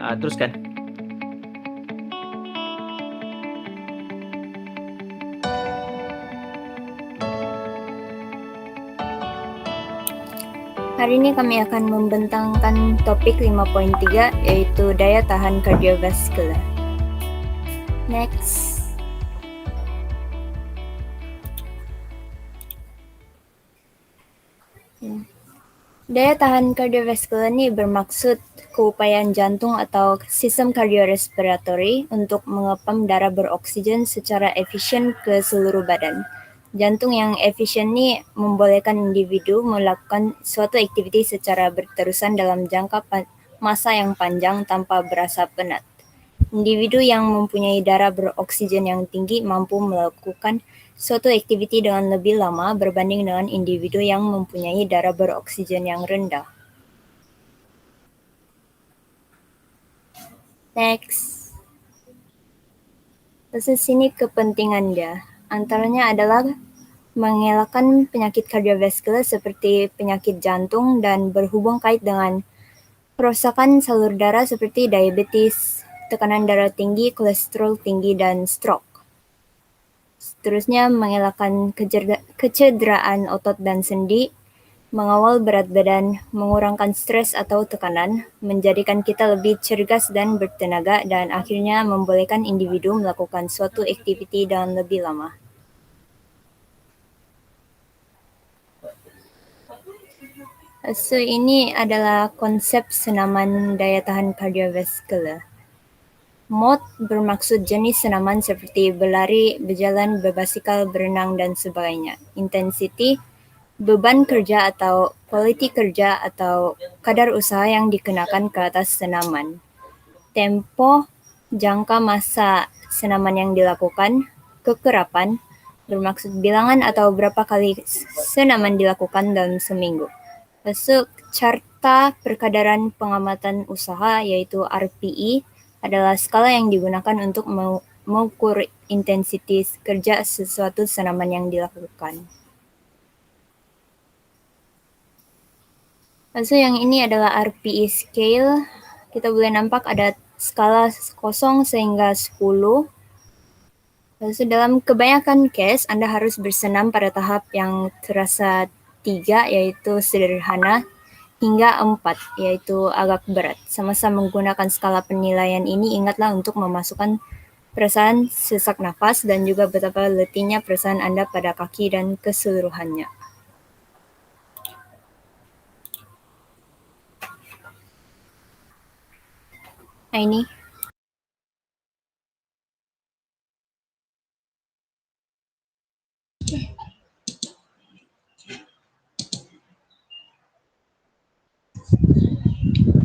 Teruskan. Hari ini kami akan membentangkan topik 5.3 yaitu daya tahan kardiovaskular. Next. Daya tahan kardiovaskular ini bermaksud keupayaan jantung atau sistem kardiorespiratory untuk mengepam darah beroksigen secara efisien ke seluruh badan. Jantung yang efisien ini membolehkan individu melakukan suatu aktiviti secara berterusan dalam jangka masa yang panjang tanpa berasa penat. Individu yang mempunyai darah beroksigen yang tinggi mampu melakukan suatu aktiviti dengan lebih lama berbanding dengan individu yang mempunyai darah beroksigen yang rendah. Next. Terus sini kepentingan dia. Antaranya adalah mengelakkan penyakit kardiovaskular seperti penyakit jantung dan berhubung kait dengan kerusakan salur darah seperti diabetes, tekanan darah tinggi, kolesterol tinggi, dan stroke. Seterusnya mengelakkan kecederaan otot dan sendi, mengawal berat badan, mengurangkan stres atau tekanan, menjadikan kita lebih cergas dan bertenaga, dan akhirnya membolehkan individu melakukan suatu aktiviti dengan lebih lama. So, ini adalah konsep senaman daya tahan kardiovaskular. Mode bermaksud jenis senaman seperti berlari, berjalan, berbasikal, berenang, dan sebagainya. Intensity, beban kerja atau quality kerja atau kadar usaha yang dikenakan ke atas senaman. Tempo, jangka masa senaman yang dilakukan. Kekerapan, bermaksud bilangan atau berapa kali senaman dilakukan dalam seminggu. Masuk carta perkadaran pengamatan usaha yaitu RPE adalah skala yang digunakan untuk mengukur intensitas kerja sesuatu senaman yang dilakukan. Lalu yang ini adalah RPE scale. Kita boleh nampak ada skala 0 sehingga 10. Lalu dalam kebanyakan case Anda harus bersenam pada tahap yang terasa 3 yaitu sederhana, hingga 4, yaitu agak berat. Semasa menggunakan skala penilaian ini, ingatlah untuk memasukkan perasaan sesak nafas dan juga betapa letihnya perasaan Anda pada kaki dan keseluruhannya. Nah, ini.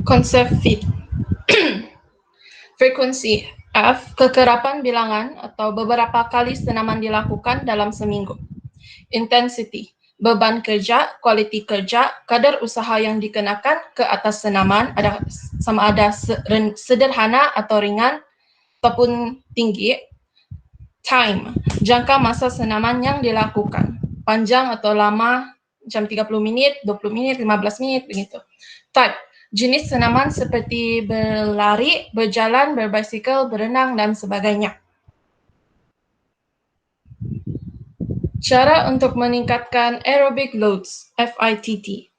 Konsep FIT. Frekuensi F, kekerapan bilangan atau beberapa kali senaman dilakukan dalam seminggu. Intensity, beban kerja, quality kerja, kadar usaha yang dikenakan ke atas senaman sama ada sederhana atau ringan ataupun tinggi. Time, jangka masa senaman yang dilakukan, panjang atau lama, macam 30 menit, 20 menit, 15 menit, begitu. Type, jenis senaman seperti berlari, berjalan, berbasikal, berenang, dan sebagainya. Cara untuk meningkatkan aerobic loads, FITT.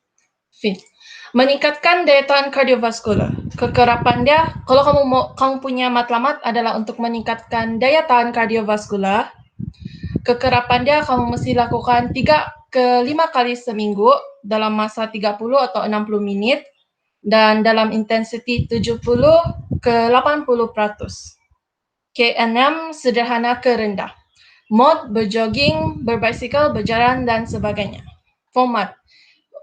Meningkatkan daya tahan kardiovaskular. Kekerapan dia, kalau kamu punya matlamat adalah untuk meningkatkan daya tahan kardiovaskular. Kekerapan dia kamu mesti lakukan 3 ke 5 kali seminggu dalam masa 30 atau 60 menit dan dalam intensity 70 ke 80%. K6 sederhana ke rendah. Mode berjogging, berbasikal, berjalan dan sebagainya. Format.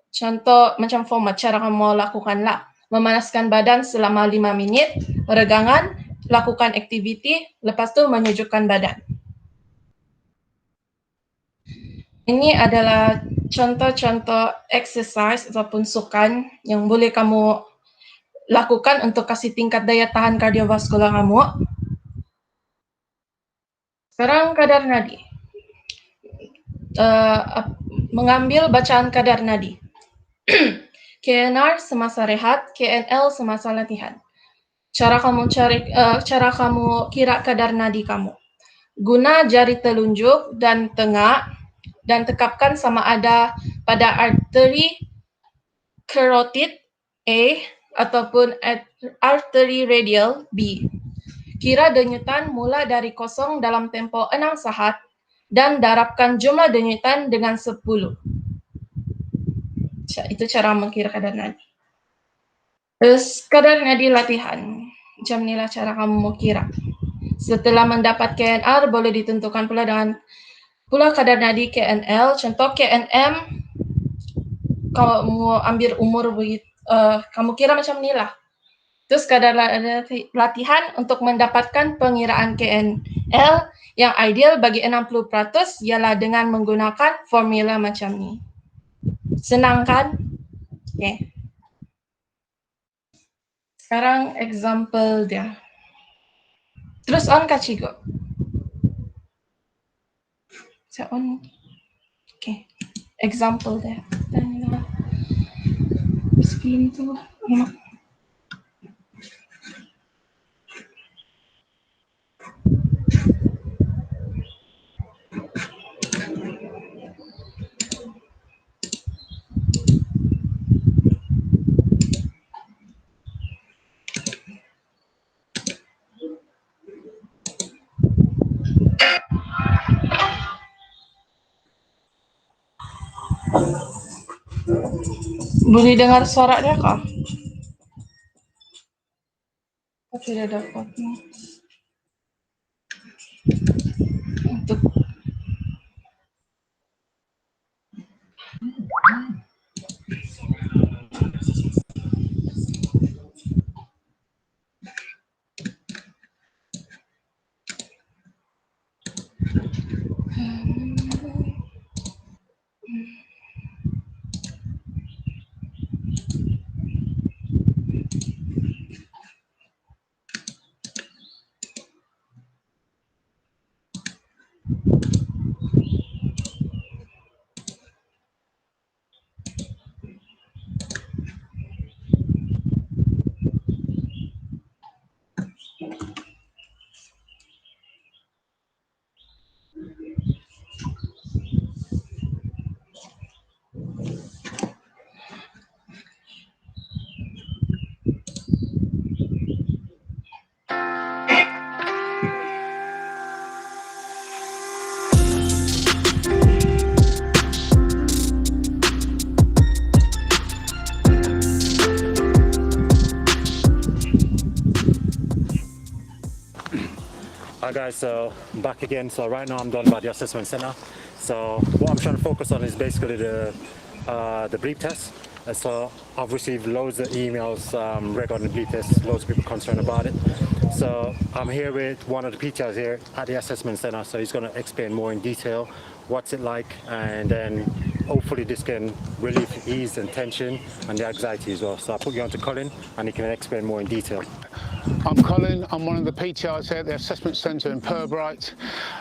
Contoh macam format cara kamu lakukanlah. Memanaskan badan selama 5 minit, regangan, lakukan aktiviti, lepas tu menyejukkan badan. Ini adalah contoh-contoh exercise ataupun sukan yang boleh kamu lakukan untuk kasih tingkat daya tahan kardiovaskular kamu. Sekarang kadar nadi. Mengambil bacaan kadar nadi. KNR semasa rehat, KNL semasa latihan. Cara kamu kira kadar nadi kamu. Guna jari telunjuk dan tengah dan tekapkan sama ada pada arteri carotid A ataupun arteri radial B. Kira denyutan mula dari 0 dalam tempo 6 saat dan darabkan jumlah denyutan dengan 10. Itu cara mengkira kadar nadi. Terus kadar nadi latihan. Macam inilah cara kamu mau kira. Setelah mendapat KNR, boleh ditentukan pula dengan kadar nadi KNL. Contoh KNM, kalau mau ambil umur begitu, kamu kira macam inilah. Terus kadar latihan untuk mendapatkan pengiraan KNL yang ideal bagi 60% ialah dengan menggunakan formula macam ni. Senang kan? Okay. Sekarang example dia. Terus on Kak Cigo. Saya on. Okay. Example dia. Sebelum tu. Boleh dengar suara dia kah? Tidak dapat. Untuk Hi guys, so I'm back again. So right now I'm done by the assessment center. So what I'm trying to focus on is basically the bleep test. So I've received loads of emails regarding the bleep test, loads of people concerned about it. So I'm here with one of the PTIs here at the assessment center. So he's going to explain more in detail what's it like, and then hopefully this can relieve ease and tension and the anxiety as well. So I'll put you on to Colin and he can explain more in detail. I'm Colin, I'm one of the PTIs here at the Assessment Centre in Pirbright,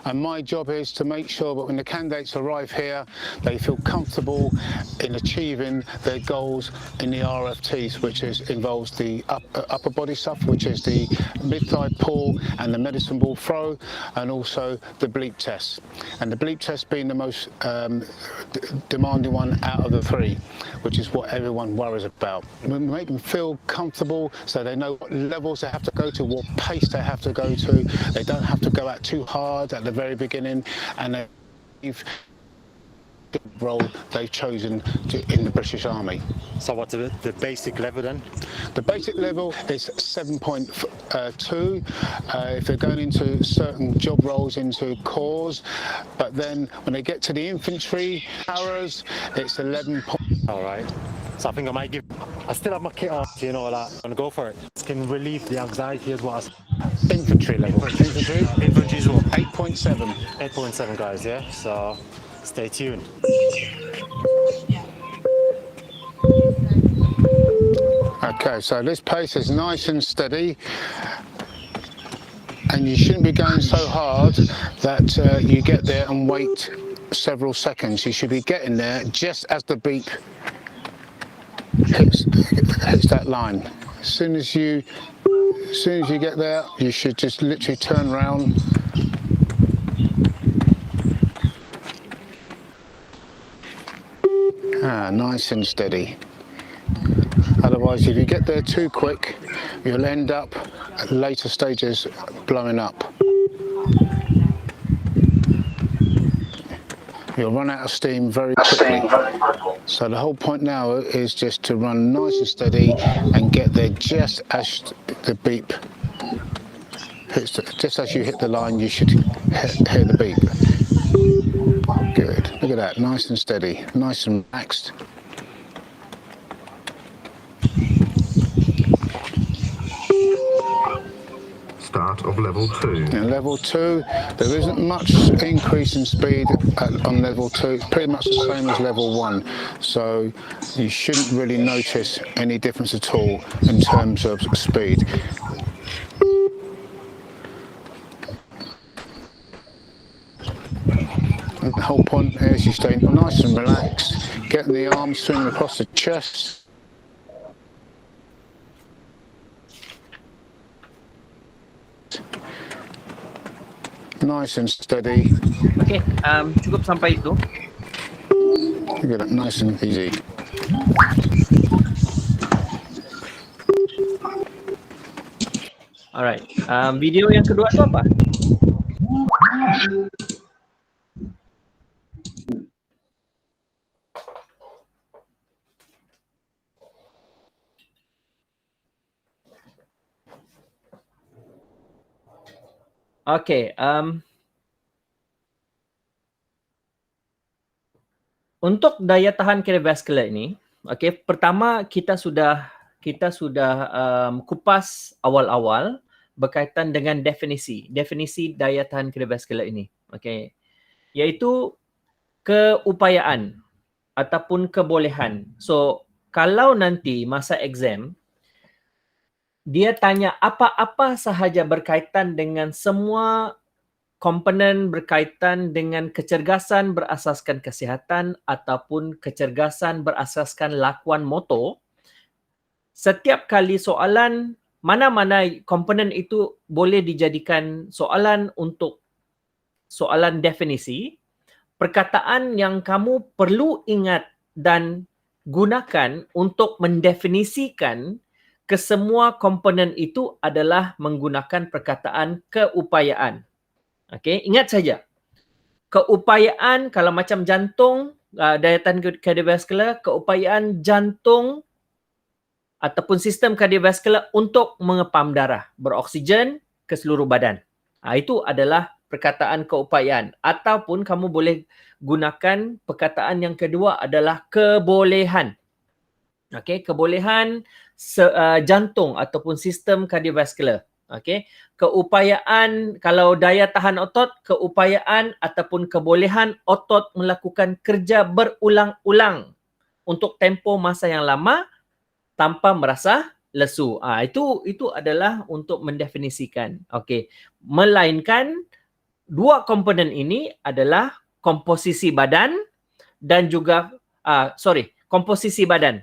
and my job is to make sure that when the candidates arrive here, they feel comfortable in achieving their goals in the RFTs, which involves the upper body stuff, which is the mid-thigh pull and the medicine ball throw, and also the bleep test. And the bleep test being the most demanding one out of the three, which is what everyone worries about. We make them feel comfortable so they know what levels they have to go to, what pace they have to go to. They don't have to go out too hard at the very beginning, and they've the role they've chosen in the British Army. So what's the basic level then? The basic level is 7.2 if they're going into certain job roles into corps, but then when they get to the infantry paras, it's 11. All right. So I think I still have my kit on, you know, like, I'm gonna go for it. This can relieve the anxiety as well. Infantry level. Infantry as well. 8.7. 8.7 guys, yeah? So stay tuned. Okay, so this pace is nice and steady, and you shouldn't be going so hard that you get there and wait several seconds. You should be getting there just as the beep hits that line. As soon as you As soon as you get there, you should just literally turn around. Nice and steady. Otherwise, if you get there too quick, you'll end up at later stages blowing up. You'll run out of steam very quickly. So the whole point now is just to run nice and steady and get there just as the beep hits. Just as you hit the line, you should hear the beep. Good. Look at that. Nice and steady. Nice and relaxed. Start of level 2. In level 2, there isn't much increase in speed on level 2. It's pretty much the same as level 1. So you shouldn't really notice any difference at all in terms of speed. The whole point is you stay nice and relaxed, getting the arms swinging across the chest. Nice and steady. Okey, cukup sampai itu. Look at that, nice and easy. Alright, video yang kedua tu apa? Okey, untuk daya tahan kardiovaskular ini, okey, pertama kita sudah kupas awal-awal berkaitan dengan definisi daya tahan kardiovaskular ini, okey, iaitu keupayaan ataupun kebolehan. So, kalau nanti masa exam dia tanya apa-apa sahaja berkaitan dengan semua komponen berkaitan dengan kecergasan berasaskan kesihatan ataupun kecergasan berasaskan lakuan motor, setiap kali soalan mana-mana komponen itu boleh dijadikan soalan untuk soalan definisi, perkataan yang kamu perlu ingat dan gunakan untuk mendefinisikan kesemua komponen itu adalah menggunakan perkataan keupayaan. Okey, ingat saja. Keupayaan kalau macam jantung, daya tahan kardiovaskular, keupayaan jantung ataupun sistem kardiovaskular untuk mengepam darah, beroksigen ke seluruh badan. Itu adalah perkataan keupayaan. Ataupun kamu boleh gunakan perkataan yang kedua adalah kebolehan. Okey, kebolehan jantung ataupun sistem kardiovaskular. Okey, keupayaan kalau daya tahan otot, keupayaan ataupun kebolehan otot melakukan kerja berulang-ulang untuk tempoh masa yang lama tanpa merasa lesu. Itu adalah untuk mendefinisikan. Okey, melainkan dua komponen ini adalah komposisi badan dan juga komposisi badan.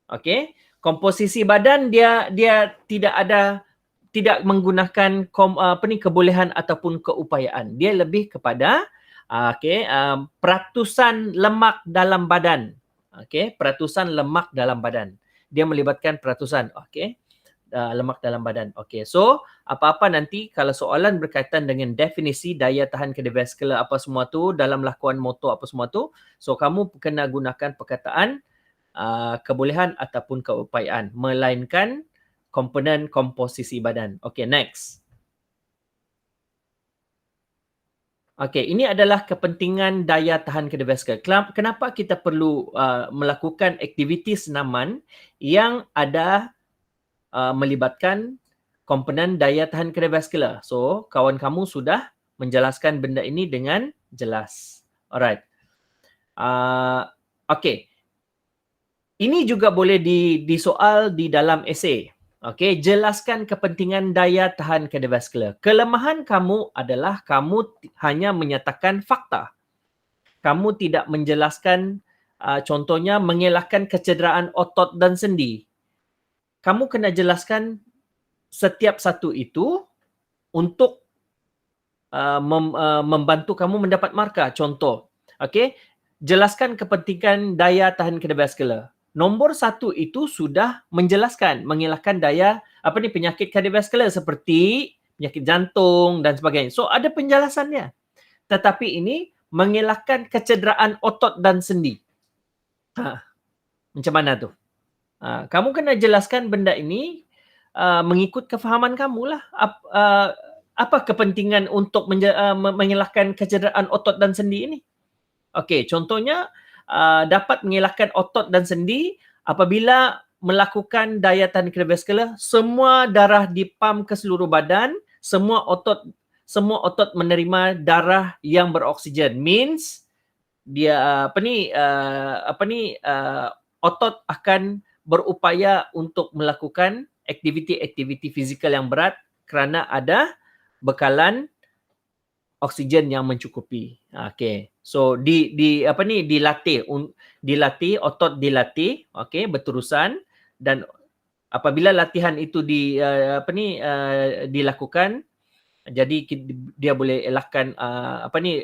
Okey, komposisi badan dia tidak menggunakan kebolehan ataupun keupayaan. Dia lebih kepada peratusan lemak dalam badan. Okey, peratusan lemak dalam badan. Dia melibatkan peratusan lemak dalam badan. Okey, so apa-apa nanti kalau soalan berkaitan dengan definisi daya tahan kardiovaskular apa semua tu dalam lakuan motor apa semua tu, so kamu kena gunakan perkataan kebolehan ataupun keupayaan, melainkan komponen komposisi badan. Okey, next. Okey, ini adalah kepentingan daya tahan kardiovaskular. Kenapa kita perlu melakukan aktiviti senaman yang ada melibatkan komponen daya tahan kardiovaskular. So, kawan kamu sudah menjelaskan benda ini dengan jelas. Alright. Okey. Ini juga boleh disoal di dalam esei. Okey, jelaskan kepentingan daya tahan kardiovaskular. Kelemahan kamu adalah kamu hanya menyatakan fakta. Kamu tidak menjelaskan contohnya mengelakkan kecederaan otot dan sendi. Kamu kena jelaskan setiap satu itu untuk membantu kamu mendapat markah. Contoh, okey, jelaskan kepentingan daya tahan kardiovaskular. Nombor 1 itu sudah menjelaskan mengelakkan daya penyakit kardiovaskular seperti penyakit jantung dan sebagainya. So ada penjelasannya. Tetapi ini mengelakkan kecederaan otot dan sendi. Macam mana tu? Kamu kena jelaskan benda ini mengikut kefahaman kamu lah. Apa kepentingan untuk mengelakkan kecederaan otot dan sendi ini? Okey, contohnya dapat mengelakkan otot dan sendi apabila melakukan daya tahan kardiovaskular, semua darah dipam ke seluruh badan, semua otot menerima darah yang beroksigen. Means dia otot akan berupaya untuk melakukan aktiviti-aktiviti fizikal yang berat kerana ada bekalan oksigen yang mencukupi. Okey. So dilatih otot dilatih, okey, berterusan, dan apabila latihan itu dilakukan, jadi dia boleh elakkan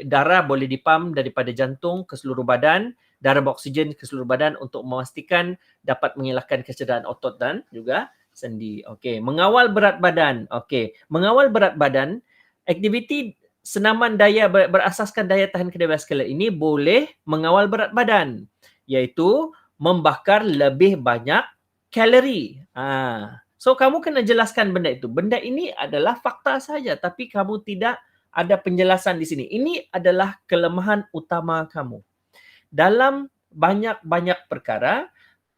darah boleh dipam daripada jantung ke seluruh badan, darah beroksigen ke seluruh badan untuk memastikan dapat mengelakkan kecederaan otot dan juga sendi. Okey, mengawal berat badan. Okey, mengawal berat badan, aktiviti senaman daya berasaskan daya tahan kardiovaskular ini boleh mengawal berat badan, iaitu membakar lebih banyak kalori. So kamu kena jelaskan benda itu. Benda ini adalah fakta saja, tapi kamu tidak ada penjelasan di sini. Ini adalah kelemahan utama kamu. Dalam banyak-banyak perkara,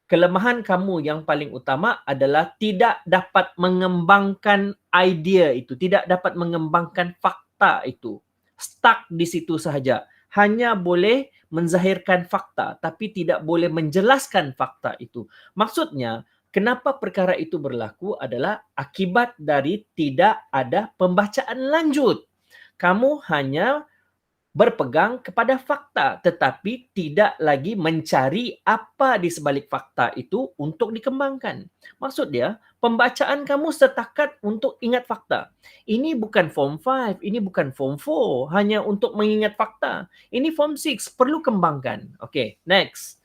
kelemahan kamu yang paling utama adalah tidak dapat mengembangkan idea itu, tidak dapat mengembangkan fakta itu. Stuck di situ sahaja. Hanya boleh menzahirkan fakta, tapi tidak boleh menjelaskan fakta itu. Maksudnya, kenapa perkara itu berlaku adalah akibat dari tidak ada pembacaan lanjut. Kamu hanya berpegang kepada fakta tetapi tidak lagi mencari apa di sebalik fakta itu untuk dikembangkan. Maksud dia, pembacaan kamu setakat untuk ingat fakta. Ini bukan form 5, ini bukan form 4, hanya untuk mengingat fakta. Ini form 6, perlu kembangkan. Okay, next.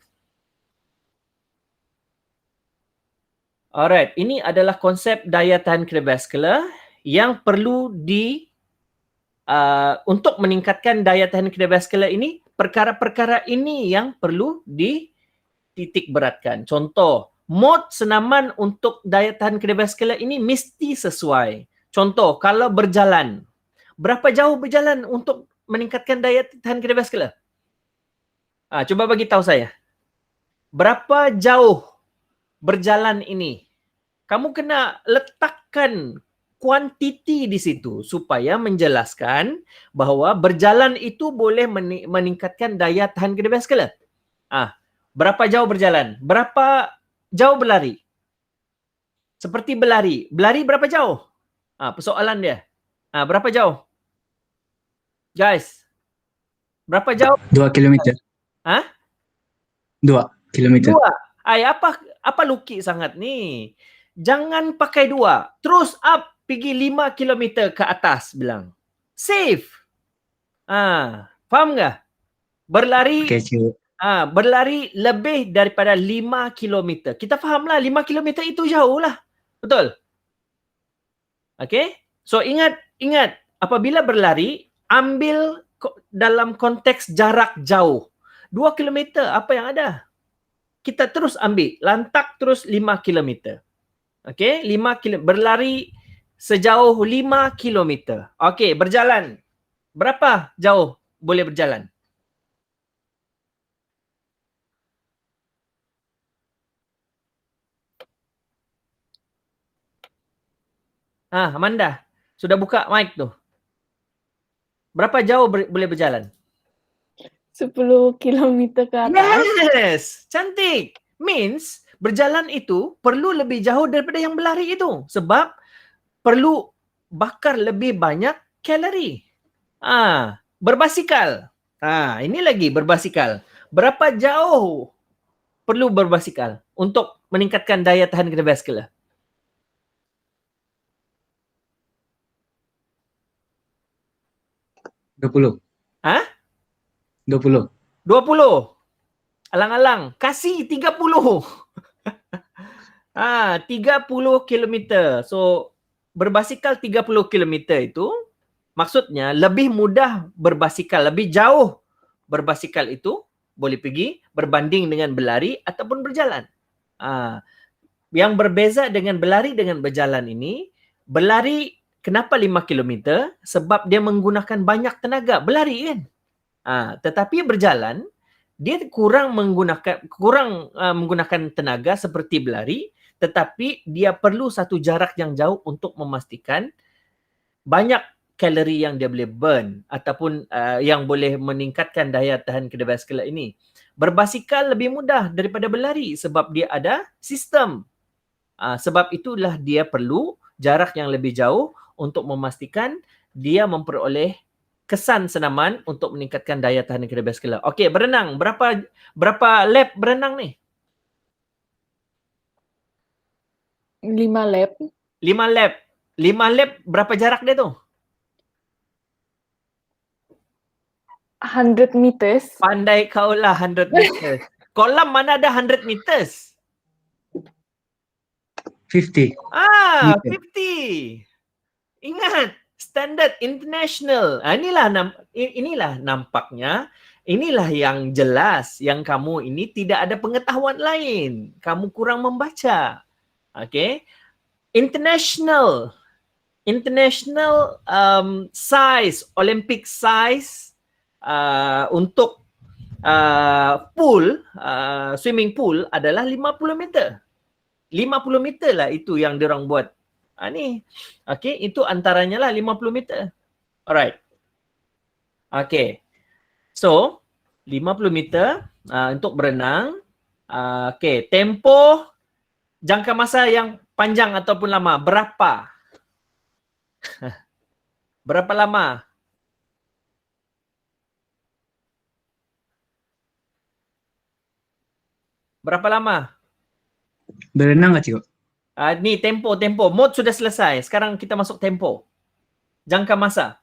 Alright, ini adalah konsep daya tahan kardiovaskular yang perlu untuk meningkatkan daya tahan kardiovaskular ini, perkara-perkara ini yang perlu dititik beratkan. Contoh, mod senaman untuk daya tahan kardiovaskular ini mesti sesuai. Contoh, kalau berjalan, berapa jauh berjalan untuk meningkatkan daya tahan kardiovaskular? Cuba bagi tahu saya. Berapa jauh berjalan ini? Kamu kena letakkan kuantiti di situ supaya menjelaskan bahawa berjalan itu boleh meningkatkan daya tahan kardiovaskular. Berapa jauh berjalan? Berapa jauh berlari? Seperti berlari. Berlari berapa jauh? Persoalan dia. Berapa jauh? Guys. Berapa jauh? 2 kilometer. 2 kilometer. 2. Apa lukis sangat ni? Jangan pakai 2. Terus up pergi 5 km ke atas bilang. Safe. Faham tak? Berlari berlari lebih daripada 5 km. Kita fahamlah 5 km itu jauh lah. Betul? Okay? So ingat apabila berlari, ambil dalam konteks jarak jauh. 2 km apa yang ada? Kita terus ambil, lantak terus 5 km. Okay? 5 km. Berlari sejauh 5 km. Okey, berjalan. Berapa jauh boleh berjalan? Amanda, sudah buka mic tu. Berapa jauh boleh berjalan? 10 kilometer ke atas. Yes, cantik. Means berjalan itu perlu lebih jauh daripada yang berlari itu. Sebab perlu bakar lebih banyak kalori. Berbasikal. Ini lagi berbasikal. Berapa jauh perlu berbasikal untuk meningkatkan daya tahan kardiovaskular? 20. Hah? 20. 20. Alang-alang. Kasih 30. 30 kilometer. So, berbasikal 30 kilometer itu maksudnya lebih mudah berbasikal, lebih jauh berbasikal itu boleh pergi berbanding dengan berlari ataupun berjalan. Yang berbeza dengan berlari dengan berjalan ini, berlari kenapa 5 kilometer? Sebab dia menggunakan banyak tenaga. Berlari kan? Tetapi berjalan, dia kurang menggunakan tenaga seperti berlari, tetapi dia perlu satu jarak yang jauh untuk memastikan banyak kalori yang dia boleh burn ataupun yang boleh meningkatkan daya tahan kardiovaskular ini. Berbasikal lebih mudah daripada berlari sebab dia ada sistem. Sebab itulah dia perlu jarak yang lebih jauh untuk memastikan dia memperoleh kesan senaman untuk meningkatkan daya tahan kardiovaskular. Okey, berenang. Berapa lap berenang ni? 5 lap. 5 lap. 5 lap berapa jarak dia tu? 100 meters. Pandai kau lah 100 meters. Kolam mana ada 100 meters? 50. 50. Ingat, standard international. Inilah nampaknya, inilah yang jelas yang kamu ini tidak ada pengetahuan lain. Kamu kurang membaca. Okay? International size, Olympic size untuk pool, swimming pool adalah 50 meter. 50 meter lah itu yang diorang buat. Ni. Okay, itu antaranya lah 50 meter. Alright. Okay. So, 50 meter untuk berenang. Okay, tempoh jangka masa yang panjang ataupun lama, berapa? Berapa lama? Berapa lama? Berenang nggak, Cik? Ni tempo. Mode sudah selesai. Sekarang kita masuk tempo. Jangka masa.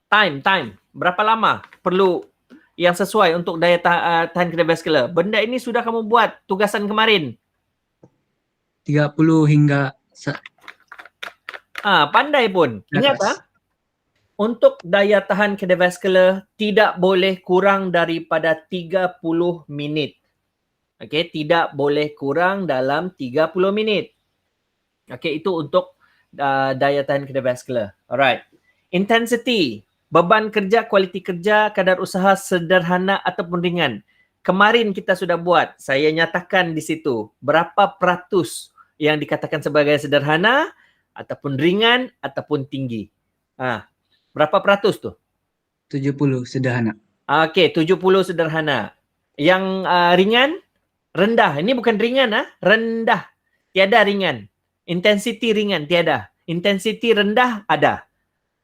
Time. Berapa lama perlu yang sesuai untuk daya tahan kardiovaskular? Benda ini sudah kamu buat tugasan kemarin. 30 hingga Pandai pun. Ingat untuk daya tahan kardiovaskular tidak boleh kurang daripada 30 minit. Okey, tidak boleh kurang dalam 30 minit. Okey, itu untuk daya tahan kardiovaskular. Alright. Intensity, beban kerja, kualiti kerja, kadar usaha sederhana ataupun ringan. Kemarin kita sudah buat, saya nyatakan di situ berapa peratus yang dikatakan sebagai sederhana ataupun ringan ataupun tinggi. Berapa peratus tu? 70 sederhana. Okey, 70 sederhana. Yang ringan, rendah. Ini bukan ringan, rendah. Tiada ringan. Intensity ringan, tiada. Intensity rendah, ada.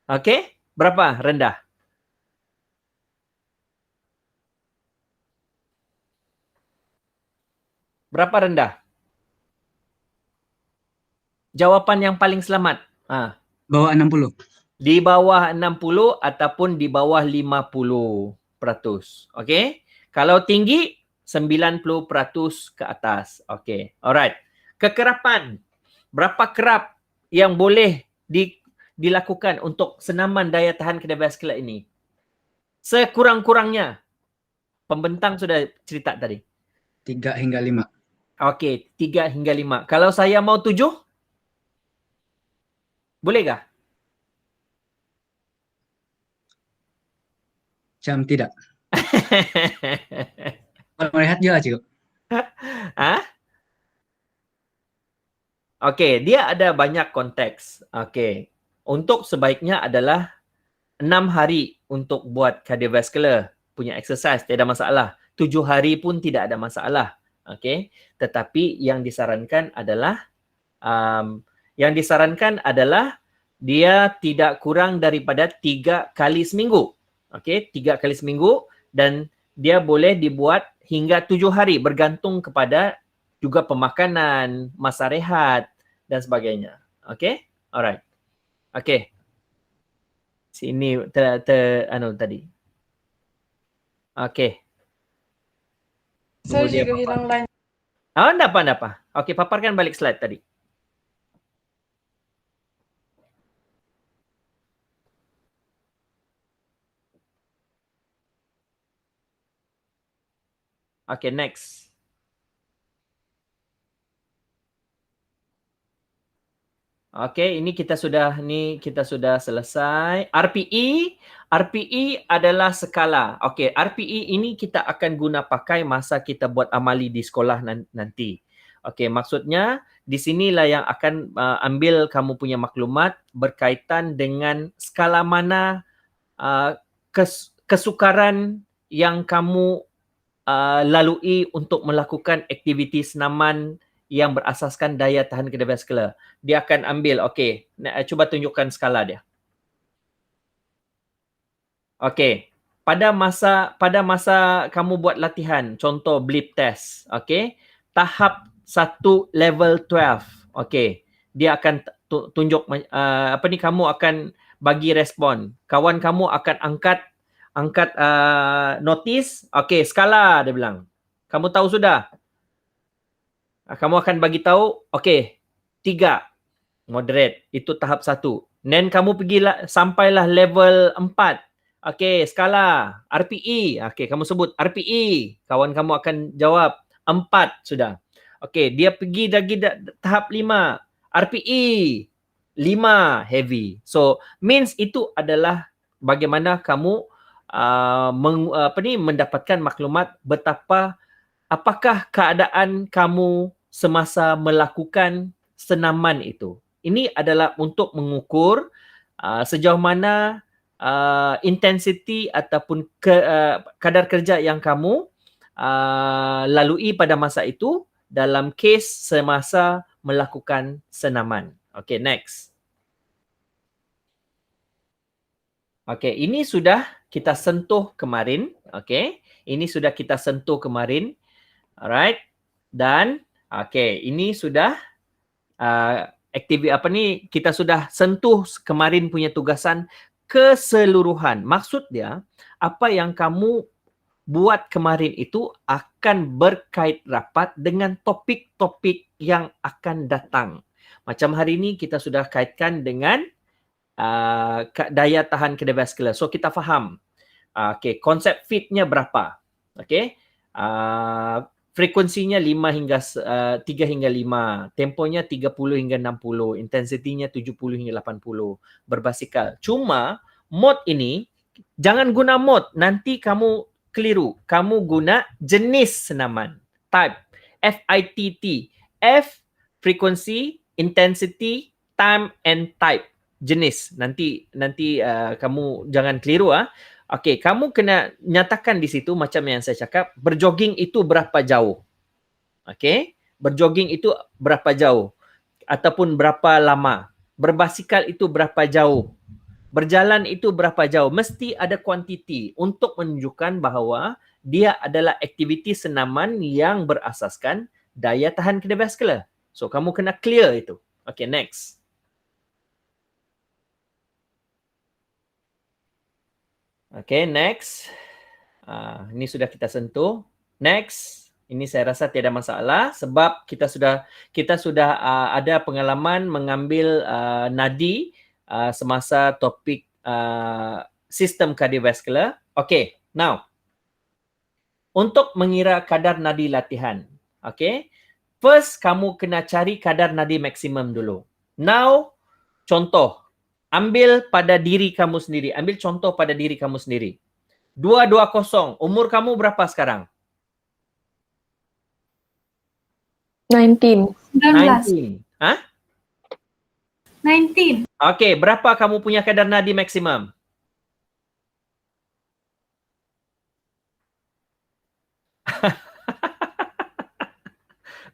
Okey, berapa rendah? Berapa rendah? Jawapan yang paling selamat. Bawah 60. Di bawah 60 ataupun di bawah 50%. Okey? Kalau tinggi, 90% ke atas. Okey. Alright. Kekerapan. Berapa kerap yang boleh dilakukan untuk senaman daya tahan kardiovaskular ini? Sekurang-kurangnya. Pembentang sudah cerita tadi. 3 hingga 5. Okey, 3 hingga 5. Kalau saya mau 7? Boleh kah? Macam tidak. Kalau rehat je lah, Cik. Okey, dia ada banyak konteks. Okey. Untuk sebaiknya adalah 6 hari untuk buat cardiovascular punya exercise, tiada masalah. 7 hari pun tidak ada masalah. Okey. Tetapi yang disarankan adalah dia tidak kurang daripada 3 kali seminggu. Okey, 3 kali seminggu dan dia boleh dibuat hingga 7 hari bergantung kepada juga pemakanan, masa rehat dan sebagainya. Okey? Alright. Okey. Sini anu tadi. Okey. Saya Tunggu dia juga papar. hilang line. Enggak apa. Okey, paparkan balik slide tadi. Okey, next. Okey, ini kita sudah selesai. RPE adalah skala. Okey, RPE ini kita akan guna pakai masa kita buat amali di sekolah nanti. Okey, maksudnya di sinilah yang akan ambil kamu punya maklumat berkaitan dengan skala mana kesukaran yang kamu lalui untuk melakukan aktiviti senaman yang berasaskan daya tahan kardiovaskular. Dia akan ambil, okey, cuba tunjukkan skala dia. Okey, pada masa kamu buat latihan, contoh blip test, okey, tahap 1 level 12, okey, dia akan tunjuk kamu akan bagi respon. Kawan kamu akan angkat notis, okey, skala dia bilang. Kamu tahu sudah? Kamu akan bagi tahu, okey, 3 moderate, itu tahap 1. Then kamu pergilah sampailah level 4. Okey, skala RPE. Okey, kamu sebut RPE. Kawan kamu akan jawab 4 sudah. Okey, dia pergi lagi tahap 5. RPE 5 heavy. So, means itu adalah bagaimana kamu mendapatkan maklumat betapa apakah keadaan kamu semasa melakukan senaman itu. Ini adalah untuk mengukur sejauh mana intensity ataupun kadar kerja yang kamu lalui pada masa itu dalam kes semasa melakukan senaman. Okay, next. Okay, ini sudah kita sentuh kemarin. Okay, ini sudah kita sentuh kemarin. Alright. Dan okay, ini sudah kita sudah sentuh kemarin punya tugasan keseluruhan. Maksud dia, apa yang kamu buat kemarin itu akan berkait rapat dengan topik-topik yang akan datang. Macam hari ini kita sudah kaitkan dengan daya tahan kardiovaskular. So kita faham. Okay, konsep fitnya berapa? Okay. Frekuensinya 3 hingga 5, temponya 30 hingga 60, intensitinya 70 hingga 80, berbasikal. Cuma mod ini jangan guna mod, nanti kamu keliru. Kamu guna jenis senaman, type, FITT. F frekuensi, intensity, time and type. Jenis. Nanti kamu jangan keliru Okey, kamu kena nyatakan di situ macam yang saya cakap, berjoging itu berapa jauh. Okey, berjoging itu berapa jauh ataupun berapa lama. Berbasikal itu berapa jauh. Berjalan itu berapa jauh. Mesti ada kuantiti untuk menunjukkan bahawa dia adalah aktiviti senaman yang berasaskan daya tahan kardiovaskular. So, kamu kena clear itu. Okey, next. Okay, next. Ini sudah kita sentuh. Next. Ini saya rasa tiada masalah sebab kita sudah ada pengalaman mengambil nadi semasa topik sistem kardiovaskular. Okay, now. Untuk mengira kadar nadi latihan. Okay. First, kamu kena cari kadar nadi maksimum dulu. Now, contoh. Ambil pada diri kamu sendiri. Ambil contoh pada diri kamu sendiri. 220. Umur kamu berapa sekarang? 19. 19. 19. Okey, berapa kamu punya kadar nadi maksimum?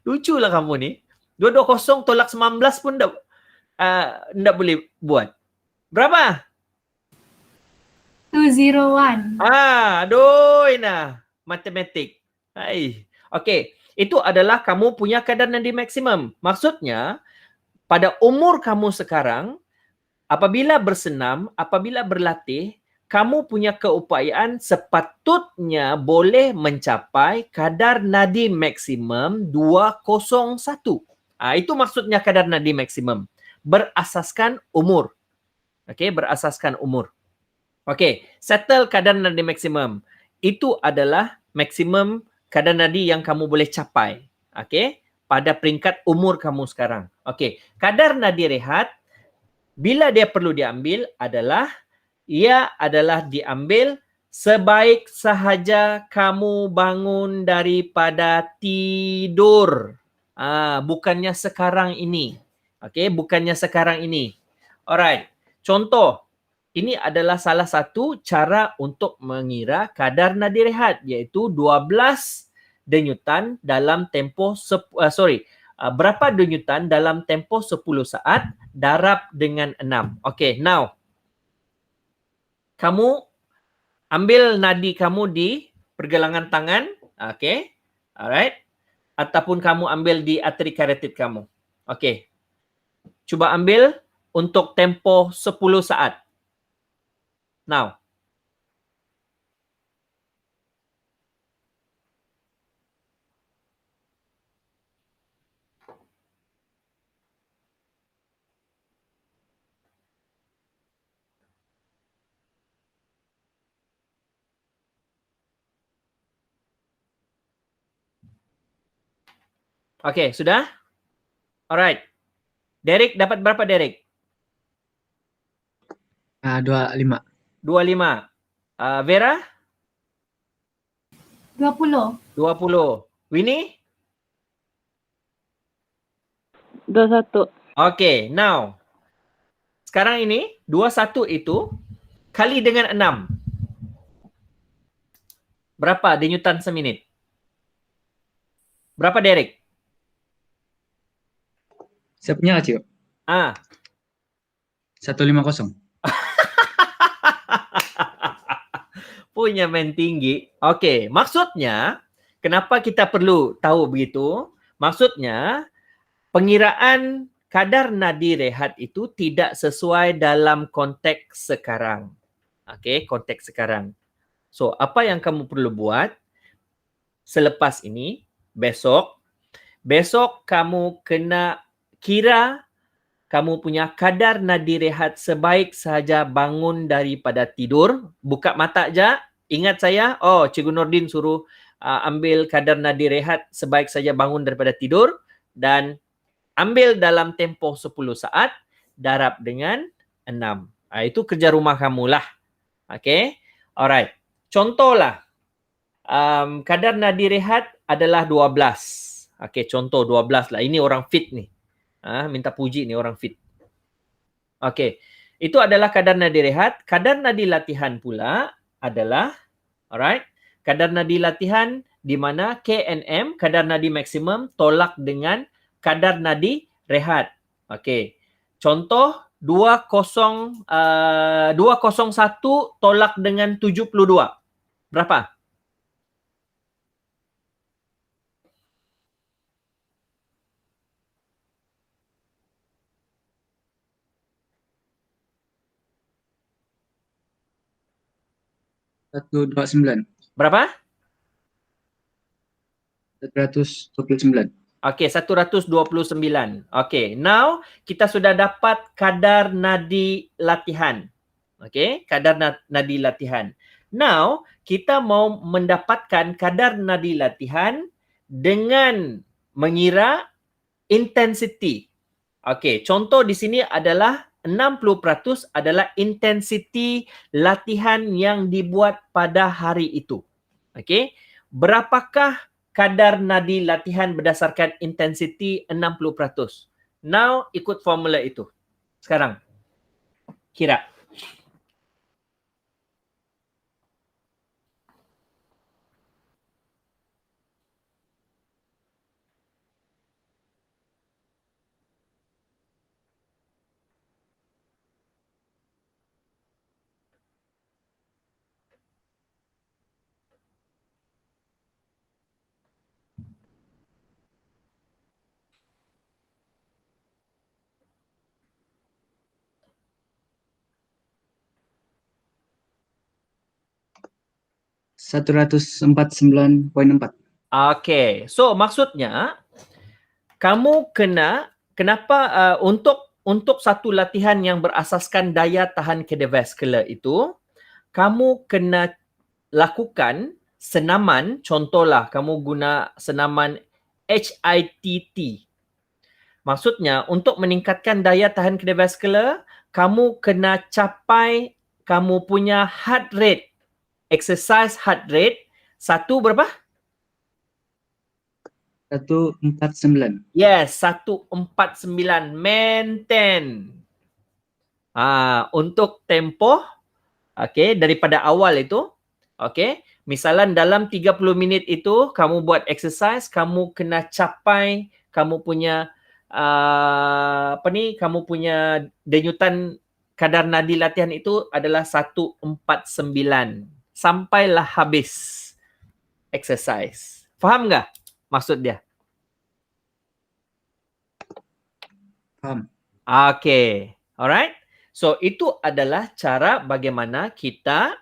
Luculah kamu ni. 220 tolak 19 pun tak boleh buat. Berapa? 201. Aduh, Ina. Matematik. Hai. Okey, itu adalah kamu punya kadar nadi maksimum. Maksudnya, pada umur kamu sekarang, apabila bersenam, apabila berlatih, kamu punya keupayaan sepatutnya boleh mencapai kadar nadi maksimum 201. Itu maksudnya kadar nadi maksimum. Berasaskan umur. Okey, berasaskan umur. Okey, settle kadar nadi maksimum. Itu adalah maksimum kadar nadi yang kamu boleh capai. Okey, pada peringkat umur kamu sekarang. Okey, kadar nadi rehat bila dia perlu diambil adalah ia adalah diambil sebaik sahaja kamu bangun daripada tidur. Bukannya sekarang ini. Okey, bukannya sekarang ini. Alright. Contoh, ini adalah salah satu cara untuk mengira kadar nadi rehat, iaitu 12 denyutan dalam tempoh berapa denyutan dalam tempoh 10 saat darab dengan 6. Okey, now kamu ambil nadi kamu di pergelangan tangan, okey. Alright. Ataupun kamu ambil di arteri karotit kamu. Okey. Cuba ambil untuk tempoh 10 saat. Now. Okey, sudah? Alright. Derek dapat berapa, Derek? 25. 25. Vera? 20. 20. Winnie? 21. Okey, now. Sekarang ini, 21 itu kali dengan 6. Berapa denyutan seminit? Berapa, Derek? Saya punya Cik. 150. Punya main tinggi. Okey, maksudnya kenapa kita perlu tahu begitu? Maksudnya pengiraan kadar nadi rehat itu tidak sesuai dalam konteks sekarang. Okey, konteks sekarang. So, apa yang kamu perlu buat selepas ini, besok kamu kena kira kamu punya kadar nadi rehat sebaik sahaja bangun daripada tidur. Buka mata aja. Ingat saya, Cikgu Nordin suruh ambil kadar nadi rehat sebaik saja bangun daripada tidur. Dan ambil dalam tempoh 10 saat, darab dengan 6. Itu kerja rumah kamu lah. Okay? Alright. Contohlah, kadar nadi rehat adalah 12. Okay, contoh 12 lah. Ini orang fit ni. Minta puji ni orang fit. Okey. Itu adalah kadar nadi rehat. Kadar nadi latihan pula adalah, alright, kadar nadi latihan di mana KNM, kadar nadi maksimum, tolak dengan kadar nadi rehat. Okey. Contoh 201 tolak dengan 72. Berapa? Satu 29. Berapa? 129. Okey, 129. Okey, now kita sudah dapat kadar nadi latihan. Okey, kadar nadi latihan. Now, kita mau mendapatkan kadar nadi latihan dengan mengira intensity. Okey, contoh di sini adalah 60% adalah intensity latihan yang dibuat pada hari itu. Okey, berapakah kadar nadi latihan berdasarkan intensity 60%? Now, ikut formula itu. Sekarang, kira. 149.4. Okay, so maksudnya kamu kenapa untuk satu latihan yang berasaskan daya tahan kardiovaskular itu, kamu kena lakukan senaman, contohlah kamu guna senaman HIIT. Maksudnya untuk meningkatkan daya tahan kardiovaskular, kamu kena capai kamu punya heart rate, exercise heart rate, berapa? 149. Yes, 149. Maintain. Untuk tempoh, okay, daripada awal itu, okay, misalan dalam 30 minit itu, kamu buat exercise, kamu kena capai, kamu punya, kamu punya denyutan kadar nadi latihan itu adalah 149. Sampailah habis exercise. Faham nggak maksud dia? Faham. Okay, alright. So itu adalah cara bagaimana kita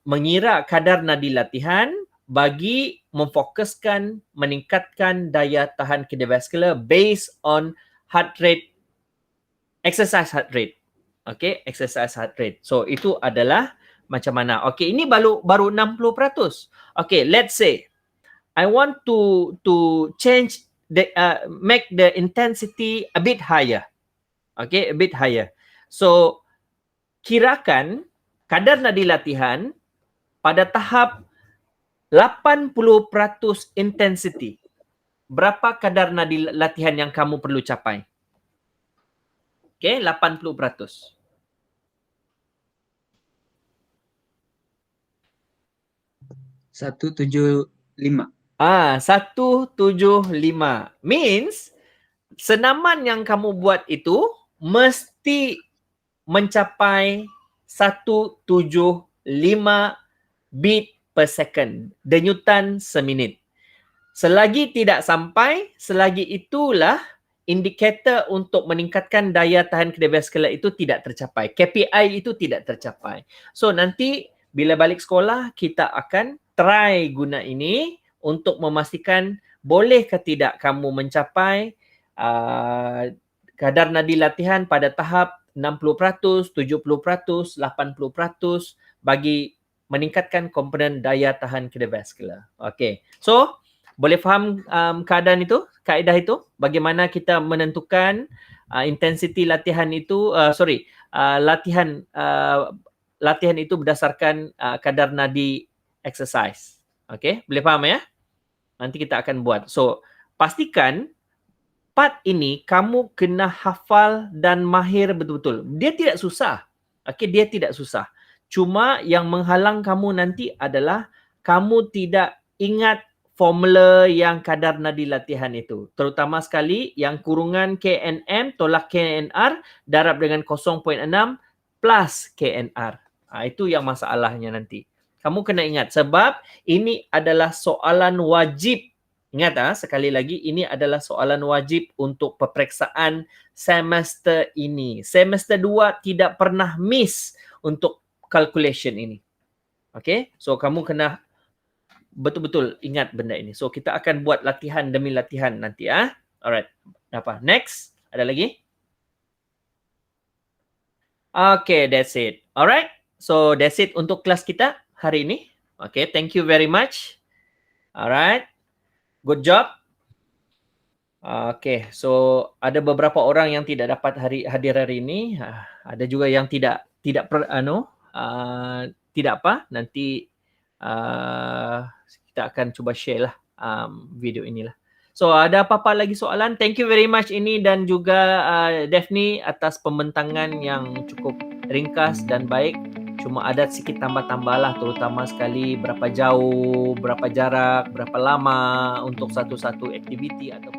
mengira kadar nadi latihan bagi memfokuskan meningkatkan daya tahan kardiovaskular based on heart rate, exercise heart rate. Okay, exercise heart rate. So itu adalah macam mana. Okay, ini baru 60%. Okay, let's say I want to change make the intensity a bit higher. Okay, a bit higher. So, kirakan kadar nadi latihan pada tahap 80% intensity. Berapa kadar nadi latihan yang kamu perlu capai? Okay, 80%. 175. 175. Means, senaman yang kamu buat itu mesti mencapai 175 beat per second, denyutan seminit. Selagi tidak sampai, selagi itulah indikator untuk meningkatkan daya tahan kardiovaskular itu tidak tercapai. KPI itu tidak tercapai. So nanti bila balik sekolah, kita akan try guna ini untuk memastikan boleh ke tidak kamu mencapai kadar nadi latihan pada tahap 60%, 70%, 80% bagi meningkatkan komponen daya tahan kardiovaskular. Okay. So, boleh faham keadaan itu, kaedah itu? Bagaimana kita menentukan intensity latihan itu, latihan itu berdasarkan kadar nadi exercise. Okay, boleh faham ya? Nanti kita akan buat. So, pastikan part ini kamu kena hafal dan mahir betul-betul. Dia tidak susah. Okay, dia tidak susah. Cuma yang menghalang kamu nanti adalah kamu tidak ingat formula yang kadar nadi latihan itu. Terutama sekali yang kurungan KNM tolak KNR darab dengan 0.6 plus KNR. Itu yang masalahnya nanti. Kamu kena ingat sebab ini adalah soalan wajib. Ingat sekali lagi ini adalah soalan wajib untuk peperiksaan semester ini. Semester 2 tidak pernah miss untuk calculation ini. Okay? So kamu kena betul-betul ingat benda ini. So kita akan buat latihan demi latihan nanti ya. Alright. Apa? Next? Ada lagi? Okay, that's it. Alright. So that's it untuk kelas kita hari ini. Okay, thank you very much. Alright. Good job. Okay, so ada beberapa orang yang tidak dapat hadir hari ini. Ada juga yang tidak nanti kita akan cuba share lah video inilah. So ada apa-apa lagi soalan? Thank you very much ini dan juga Daphne atas pembentangan yang cukup ringkas dan baik. Cuma ada sedikit tambah-tambah lah, terutama sekali berapa jauh, berapa jarak, berapa lama untuk satu-satu aktiviti atau